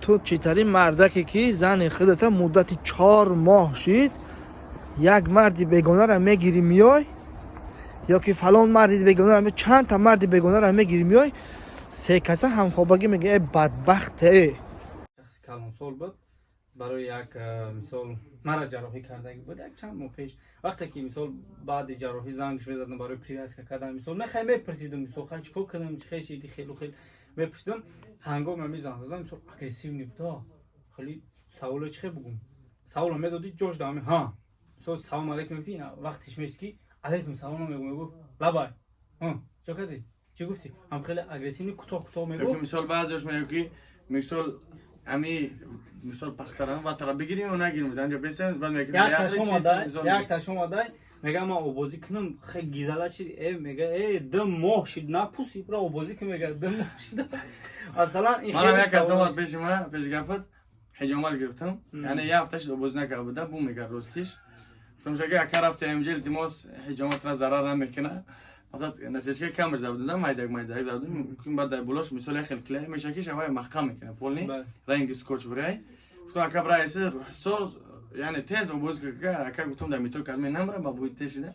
تو چیترین مردکی که زن خودت مدت 4 ماه شید یک مردی بیگانه را میگیری میای، یا که فلان مردی بیگانه را چند تا مرد بیگانه را میگیری میای، سه کسا همخوابگی میگه ای بدبخته. شخصی کلان سال بود برای یک مثال مرا جراحی کردگی بود یک چند ماه پیش. وقتی که مثال بعد جراحی زنگش میزدم برای پریس کردن، مثال من خیلی میپرسیدم مثال خیلی چیکار کنم، چه خیلی خیلی میپرسیدم. هنگام میزنم دادم مثال اگریسیو نبودا، خیلی سوال چه بگم، سوال میدادی جوش دامه ها مثال سلام علیکم گفتی، وقتش میشد که علیکم سلام میگم لبای ها چه کردی چی گفتی، هم خیلی اگریسیو کوتاه میگم. مثال بعضیش میگه که مثال امی مثال پختران و ترا بگیریم و نگیریم اینجا بسیم بعد میگه یک تا شما دای میگه ما اوبازی کنم خیلی گیزاله شد میگه ای دم ماه شد نپوسی برا اوبازی که میگه دم ماه شد اصلا این من یک کسا پیش ما پیش گفت حجامت گرفتم، یعنی یه هفته شد اوباز نکرده بودم بو میگه راستش گفتم شگه یک هفته امجل التماس حجامت را ضرر نمیکنه مثلا نسیچه کمش زدم مایدک زدم که بعد بلوش مثلا خیلی کلی میشه که شوی محکم میکنه پولنی رنگ اسکوچ برای گفتم که برای سر سوز یعنی تیز اوباز که گفتم در میتو کلمه نمره با بوی تشیده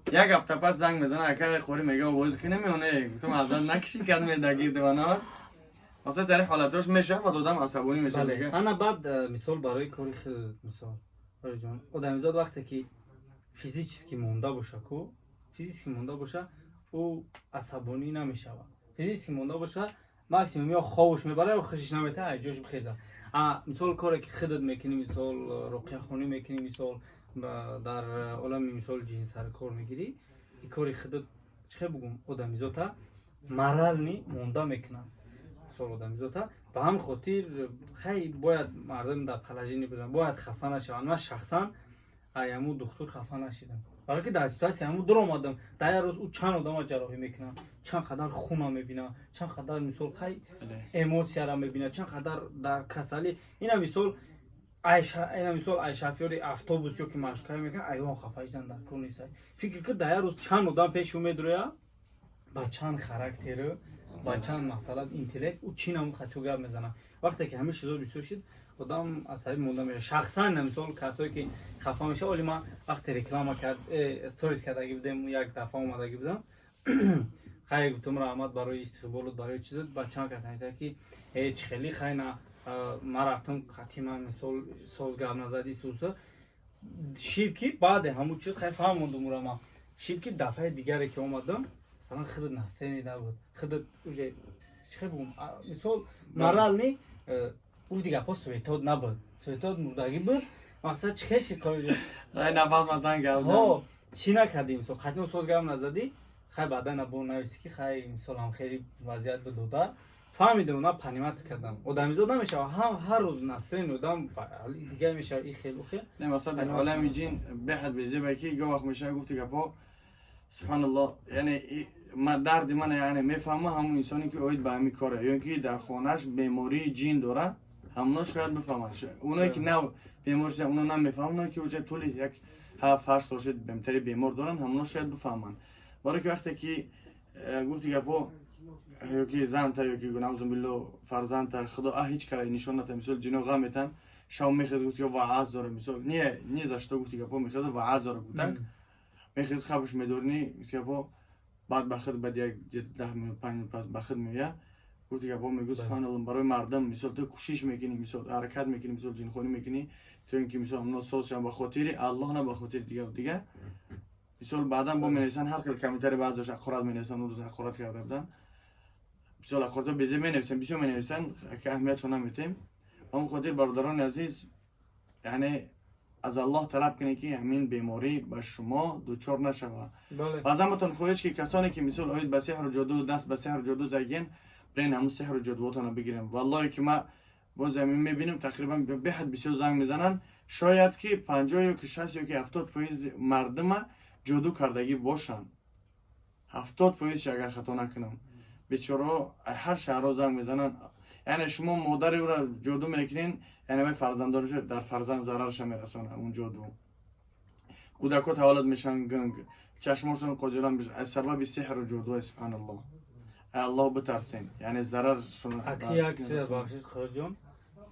یک هفته پس زنگ میزنه که خوری میگه اوباز کنه میونه گفتم از نکشی کلمه دگیر دیوانه مثلا در حالتش میشه و دادم عصبانی میشه دیگه. انا بعد مثال برای کاری مثال برای جان آدمیزاد وقتی که فیزیکی مونده باشه کو فیزیکی مونده باشه او عصبانی نمیشه، فیزیکی مونده باشه ماکسیمم یا خوابش میبره و خوشش نمیاد جوش بخیزه. مثال کاری که خودت میکنی، مثال رقیه خونی میکنی، مثال در عالم مثال جنس سر کار میگیری، این کاری خودت چه بگم آدمیزاد مرال نی مونده میکنه سال آدمیزاد به هم خاطر خیلی باید مردم در پلاژینی بدن باید خفه نشوند. من شخصا ایامو دکتر خفه نشیدم برای که در سیتواسیون همو در آمدم در روز او چند آدم جراحی میکنم، چند قدر خون میبینم، چند قدر مثال خیلی ایموسیا را میبینم، چند قدر در کسلی اینا مثال ایشافیوری افطوبوس که مشکل میکنه ایوان خفه شدن در کار نیست. فکر که در روز چند آدم پیش اومد رویا با چند خاراکتر با چند مثلا اینتلکت او چی نمو خطو گپ میزنه. وقتی که همه چیزا بیسو شد آدم عصبی مونده میشه. شخصا مثلا کسایی که خفه میشه ولی من وقتی رکلام کرد استوریز کرده بودم یک دفعه اومده بودم خیلی گفتم رحمت برای استقبالت برای چیزات با چند کس هست که هیچ خیلی خیلی ما رفتم خاتمه مثال سوز گپ نزدی سوسه شیبکی بعد همون چیز خیلی فهموندم رو ما شیبکی دفعه دیگری که اومدم مثلا خودت نستنی نبود خودت اوجه چه بگم مثال مرال نی او دیگه پاس سویتاد نبود سویتاد مردگی بود مقصد چه خیلی کاری خیلی نفس مدن گردم ها چی نکردیم مثال خاتم سوز گرم نزدی خیلی بعدا نبود نویسی که خیلی مثال هم خیلی وضعیت بدوده فهمیده اونا پنیمت کردم آدمیزاد نمیشه هم هر روز نسترین آدم دیگه میشه این خیلی خیلی نه مثلا در عالم جین بحث بیزه باکی گو وقت میشه گفتی که با سبحان الله یعنی من درد من یعنی میفهمم همون انسانی که اوید به همین کاره یا که در خانهش بیماری جین داره همونا شاید بفهمن اونایی که نه بیمارش اونا نمیفهمن اونایی که وجه طول یک 7-8 سال شد بهتری بیمار دارن همونا شاید بفهمن. برای که وقتی که گفتی که با یا که زن تا یا که نعوذ بالله فرزند تا خدا هیچ کاری نشون نده مثلا جنو غمتن شام میخواد گفتی که واعظ داره مثلا نه زاشته گفتی که با میخواد واعظ داره گفتن میخواد خبرش میدورنی که با بعد بخد بعد یک 10 minut 5 minut پس بخد میگه گفتی که با میگه سبحان الله برای مردم مثلا تو کوشش میکنی مثلا حرکت میکنی مثلا جن خونی میکنی تو اینکه مثلا اونا سوچ با خاطر الله نه با خاطر دیگه مثلا بعدا با مینویسن هر کل کمتر بعضیش اخرات مینویسن اون روز اخرات کرده بودن مثلا اخرات بیزه مینویسن بیشتر مینویسن که اهمیتش نمیدیم. اون خاطر برادران عزیز یعنی از الله طلب کنید که همین بیماری به شما دوچار نشود. و زمتون خواهش که کسانی که مثل آید به سحر و جادو دست به سحر و جادو زدین برین همون سحر و جادوتون بگیریم. والله که ما با زمین میبینیم تقریبا به حد بسیار زنگ میزنن شاید که 50 یا که 60 یا که 70% مردم جادو کردگی باشن 70% اگر خطا نکنم بیچاره هر شهر زنگ میزنن. یعنی شما مادر او را جادو میکنین یعنی فرزندانش در فرزند ضررش میرسونه اون جادو کودکات حالت میشن گنگ چشماشون قجران میشن از سبب سحر و جادو سبحان الله. الله بترسین یعنی ضررشون اکی یک چیز بخشید خود جان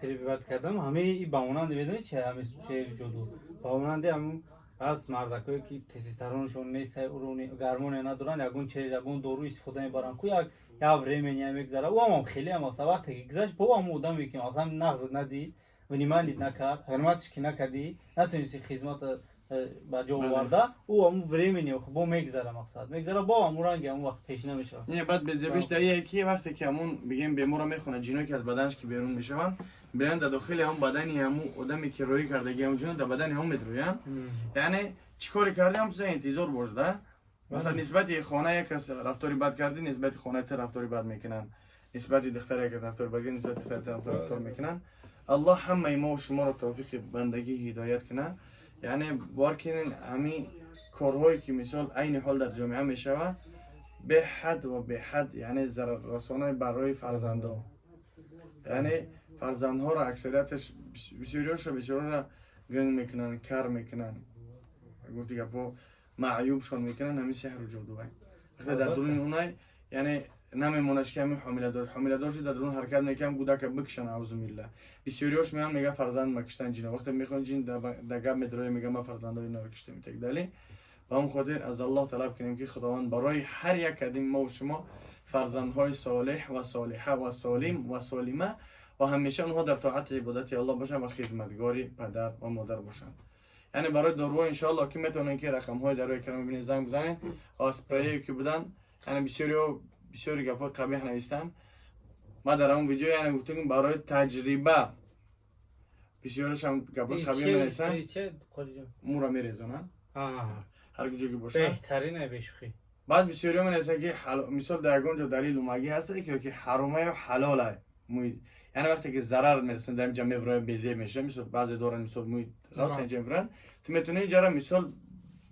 تریبیت کردم همه این بامونان دیدید چه همه شیر جدو بامونان دی همون از مردکایی که تستوسترونشون نیست اون گرمون ندارن یگون چه یگون دارو استفاده میبرن کو یک یا ورمنی میگذره و هم خیلی هم وقتی که گذشت با هم آدم میگیم اصلا نقض ندی و نیمالیت نکرد حرمتش که نکردی نتونستی خدمت با جو ورده او هم ورمنی خب با میگذره مقصد میگذره با هم رنگ هم وقت پیش نمیشه نه بعد به زبش دایی کی وقتی که همون بگیم بیمار میخونه جینو که از بدنش که بیرون میشون برن در داخل هم بدنی همو آدمی که روی کردگی هم جون در بدن هم میدروین یعنی چیکار کردی هم تو انتظار بوده مثلا نسبت خانه یک کس رفتاری بد کردی نسبت خانه تر رفتاری بد میکنن نسبت دختر یک رفتاری بد نسبت دختر تر رفتار میکنن الله همه ما و شما را توفیق بندگی هدایت کنه یعنی بارکن همین کارهایی که مثال عین حال در جامعه میشود به حد و به حد یعنی ضرر رسانه برای فرزندا یعنی فرزندها را اکثریتش بسیاریش رو بیچاره گنگ میکنن کار میکنن گفتی که با معیوبشون میکنن همین سحر و جادو وقتی در درون اونای یعنی نمیمونش که همین حامله دارش در درون حرکت میکنن گوده که بکشن اعوذ بالله بسیاریش میان میگه فرزند مکشتن جینا وقتی میخوان جین در گپ میدروی میگه ما فرزندای اینا رو کشته میتک دلی و هم خاطر از الله طلب کنیم که خداوند برای هر یک کدیم ما و شما فرزندهای صالح و صالحه و سالم و سالمه و همیشه اونها در طاعت عبادت الله باشن و خدمتگاری پدر و مادر باشن یعنی برای دارو ان شاء الله که میتونن که رقم های داروی کرام ببینید زنگ بزنین اسپری که بدن یعنی بسیاری گپا قبیح نیستن ما در اون ویدیو یعنی گفتیم برای تجربه بسیارش هم گپا قبیح نیستن چه خودی جان مورا میریزونن هر کجا که باشه بهترینه بشوخی بعد بسیاری من هست که مثال در اونجا دلیل اومگی هست که حرامه و حلاله یعنی وقتی که ضرر میرسونه در اینجا میبره بیزه میشه مثل بعضی دارن مثال موی غلط اینجا میبرن تو میتونی اینجا مثال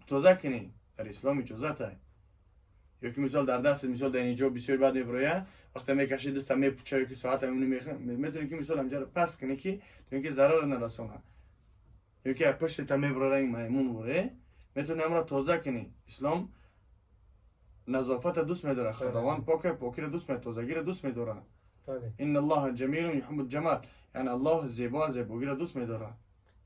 توزه کنی در اسلام اجازت هست یا که مثال در دست مثال در اینجا بسیار بعد میبره وقتی میکشی دست میپوچه که ساعت همونی میتونی که مثال اینجا پس کنی که تو اینکه ضرر نرسونه یا که پشت تا میبره این میمون وره میتونی امرا توزه کنی اسلام نظافت دوست میداره خداوند پاکی رو دوست میداره توزگی رو دوست میداره این الله جمیل یحب الجمال یعنی الله زیبایی رو دوست میداره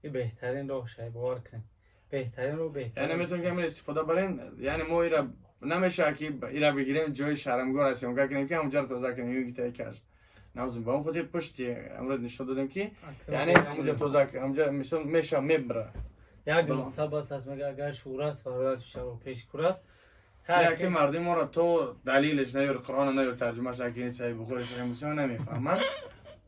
این بهترین راه شه باور کن بهترین رو بهترین یعنی میتونیم که همین استفاده برین یعنی ما ایرا نمیشه که ایرا بگیریم جای شرمگاه هستیم که کنیم که اونجا رو توزه کنیم یکی کش نازم با اون خاطر پشتی امروز نشون دادم که یعنی اونجا توزه کنیم اونجا مثلا میشه میبره یک نقطه بس از میگه اگر شورست فرادت شب پیش کورست یا که مردم ما را تو دلیلش نیار قرآن نیار ترجمهش اگه صحیح بخوری صحیح مسلم نمیفهمن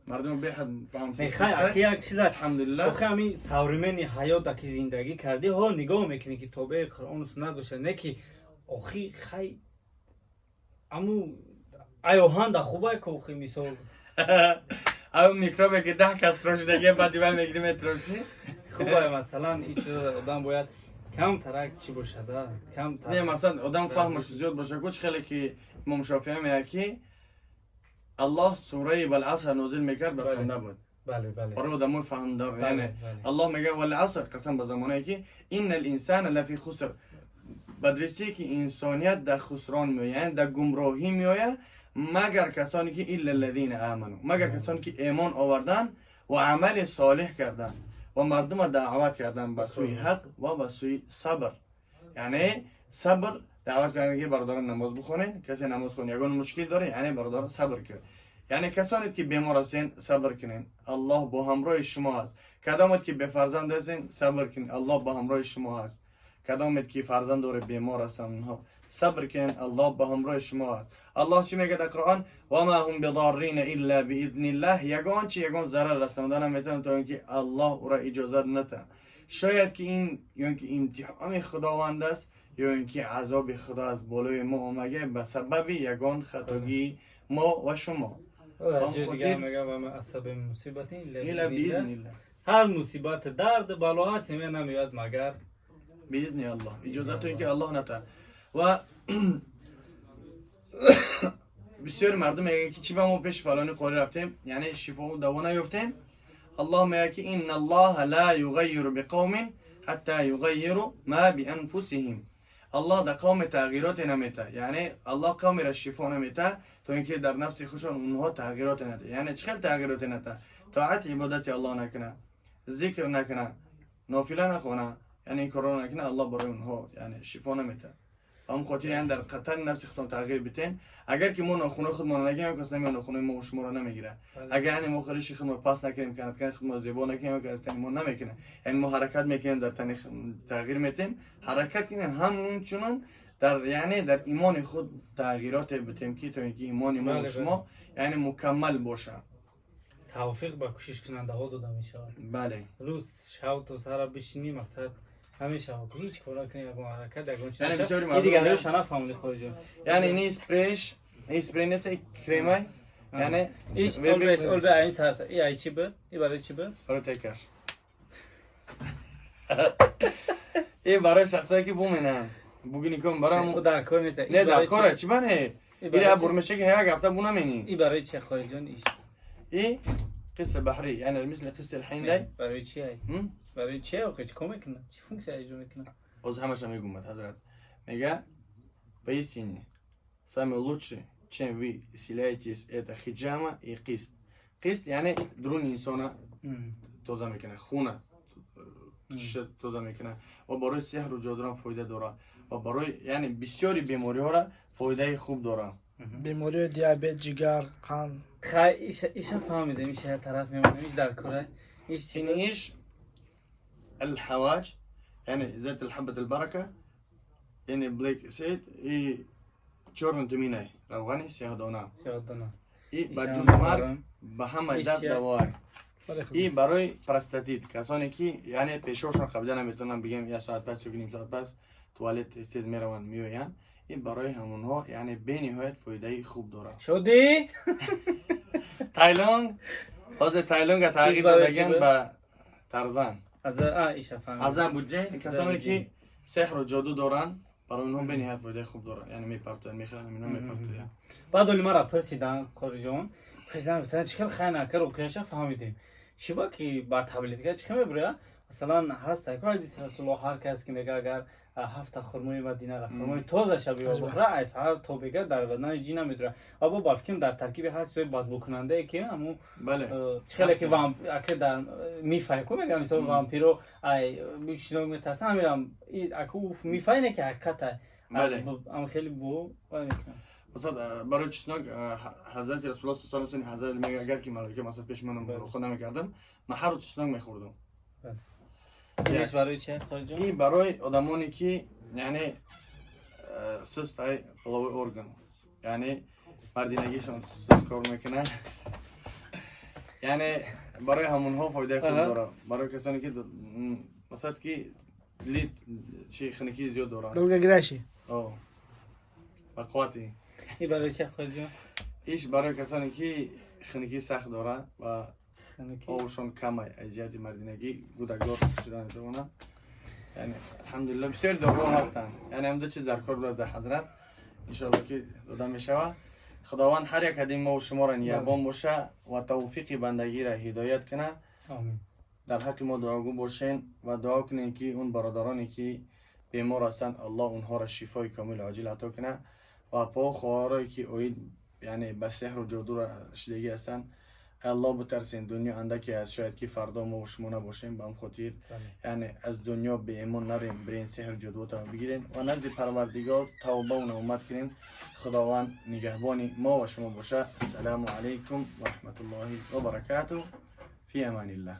مردم به حد فهم شد میخوای یک چیز الحمدلله آخه همین سورمنی حیات که زندگی کردی ها نگاه میکنی که تابع قرآن و سنت باشه نه که آخی خی امو ایوهان دا خوبه که آخی مثال او میکروبه که 10 کس تروش دیگه بعد دیوال میگیریم تروشی خوبه مثلا این چیز آدم باید کم ترک چی باشه کم ترک نه مثلا آدم فهمش زیاد باشه کچ خیلی که امام شافعی میگه که الله سوره والعصر نازل میکرد به سنده بود بله برای آدمای فهم دار یعنی الله میگه والعصر قسم به زمانی که ان الانسان لفی خسر بدرستی که انسانیت در خسران میآید یعنی در گمراهی میآید مگر کسانی که الا الذين امنوا مگر کسانی که ایمان آوردن و عمل صالح کردن و مردم دعوت کردن به سوی حق و به سوی صبر یعنی صبر دعوت کردن که برادران نماز بخونین کسی نماز خونه یگان مشکل داره یعنی برادر صبر کرد یعنی کسانی که بیمار هستین صبر کنین الله با همراه شما است کدامت که به فرزند هستین صبر کنین الله با همراه شما است کدامت که فرزند داره بیمار هستن اونها صبر کنین الله با همراه شما است الله چی میگه در قرآن و ما هم بضارین الا باذن الله یگان ضرر رساندن نمیتونن تا اینکه الله او را اجازه نده شاید که این یا اینکه امتحان خداوند است یا اینکه عذاب خدا از بالای ما اومده به سبب یگان خطاگی ما و شما دیگه میگه و ما اصاب مصیبت الا باذن الله هر مصیبت درد بلا هست نمیاد مگر باذن الله اجازه تو اینکه الله نده و بسیار مردم میگن که چی با ما پیش فلانی قولی رفتیم یعنی شفا و دوا نیافتیم الله میگه که ان الله لا یغیر بقوم حتی یغیروا ما بانفسهم الله در قوم تغییرات نمیده، یعنی الله قوم را شفا نمیده تا اینکه در نفس خودشان اونها تغییرات نده. یعنی چه تغییرات نده؟ طاعت عبادت الله نکنه، ذکر نکنه، نافله نخونه، یعنی این کارا نکنه، الله برای اونها یعنی شفا نمیده. هم خاطر یعنی در قطر نفس خودتون تغییر بدین. اگر که ما ناخونه خودمون نگیم کس نمیاد ناخونه ما و شما رو نمیگیره. اگر یعنی ما خریش خودمون پاس نکنیم که خودمون زیبا نکنیم که از ما نمیکنه، یعنی ما حرکت میکنیم در تن تغییر میتیم، حرکت کنیم همون چنون در یعنی در ایمان خود تغییرات بدیم که تا اینکه ایمان ما و شما یعنی مکمل باشه. توفیق با کوشش کننده ها داده میشه. بله. روز شب تا سر بشینی مقصد همیشه هیچ کارا کنی اگه حرکت اگه یعنی بسیاری این دیگه روش نفهمیدی خودت. یعنی این اسپریش نیست کرمای یعنی ایش اول به این سر ای چی به ای برای چی به برای تکش ای برای شخصایی که بومینن بگینی کن برام او در کار نیست. نه در کاره چی بنه ای برمشه که یک هفته بو نمینی ای برای چه خارجان ایش ای قصه بحری یعنی مثل قصه الحين لی برای چی ای برای چه او چه کمک کنه چی فونکسیون اجرا میکنه باز همش میگم حضرت میگه поистине самое лучшее чем вы исцеляетесь это хиджама и قسط. قسط یعنی درون انسان توزه میکنه، خونه توزه میکنه و برای سحر و جادو فایده داره و برای یعنی بسیاری بیماری ها را فایده خوب داره. بیماری دیابت، جگر، قند. ایش فهمیده میشه طرف میمونه ایش در کاره ایش چی ایش الحواج یعنی زيت الحبة البركة یعنی بلیک سید ای چورن تمینه روغنی سیاه دانه ای با جوز مرگ به همه درد دوار. ای برای پرستاتیت کسانی که یعنی پیشوشون قبلا نمیتونن بگیم یک ساعت پس یا نیم ساعت پس توالت استید میرون میوین، این برای همونها یعنی به نهایت فایده خوب داره. شدی؟ تایلند از تایلند تغییر دادن به ترزان از ایش فهمیدم از بودجه کسانی که سحر و جادو دارن برای اونها به نهایت فایده خوب داره، یعنی میپرتن میخوان اینا میپرتن. بعد ولی مرا پرسیدن خارجان پرسیدن گفتن چیکار خیلی نکر و کلاش فهمیدیم چی با کی با تبلیغ کرد چیکار میبره مثلا هست که حدیث رسول الله هر کس که میگه اگر هفت خرمای مدینه را خرمای تازه شبی و بخوره از هر توبه در بدن جی نمیدره اما با فکر در ترکیب هر چیز بد بکننده که همو بله خیلی که وام اگه در میفای کو میگم مثلا وامپیرو ای میشنو میترسن میرم اكو میفاینه که حقیقت بله ام خیلی بو مثلا برای چسناک حضرت رسول الله صلی الله علیه و حضرت میگه اگر که ملائکه مثلا پیش منم خود نمیکردم من هر روز چسناک میخوردم. اینش برای چه خارجان؟ این برای آدمانی که یعنی سست های پلوی ارگان یعنی مردینگیشون سست کار میکنن یعنی برای همونها فایده خوب داره. برای کسانی که مثلا که لید چی خنکی زیاد دارن دلگه گراشی او بقواتی. این برای چه خارجان؟ ایش برای کسانی که خنکی سخت داره و اوشون کمه اجیات مردینگی گودگدار شدن دونا یعنی الحمدلله بسیار دارو هستن یعنی هم دو چیز در کار بوده حضرت ان شاء الله که داده میشه. خداوند هر یک از ما و شما را نگهبان باشه و توفیق بندگی را هدایت کنه. آمین. در حق ما دعاگو باشین و دعا کنین که اون برادرانی که بیمار هستند الله اونها را شفای کامل عاجل عطا کنه و پا خواهرایی که اوید یعنی به سحر و جادو را شدگی هستند الله بترسین دنیا اندکی از شاید که فردا ما و شما نباشیم به هم خاطر یعنی از دنیا به ایمان نریم برین سحر جادو تا بگیرین و نزد پروردگار توبه و نومت کنین. خداوند نگهبانی ما و شما باشه. السلام علیکم و رحمت الله و برکاته. فی امان الله.